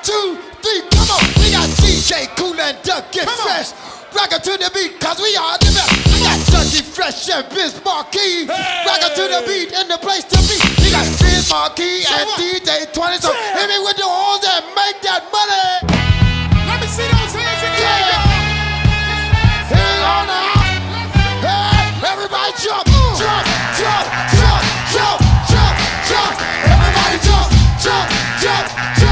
2, 3, come on. We got DJ Cool and Duck Get Fresh. Rockin' to the beat, cause we are the best. We got Ducky Fresh and Biz Marquee. Rockin' to the beat and the place to be. We got Biz Marquee and DJ 20. So hit me with the horns and make that money. Let me see those hands again. Hit it on now. Hey, everybody jump, jump, jump, jump, jump, jump, jump. Everybody jump, jump, jump, jump.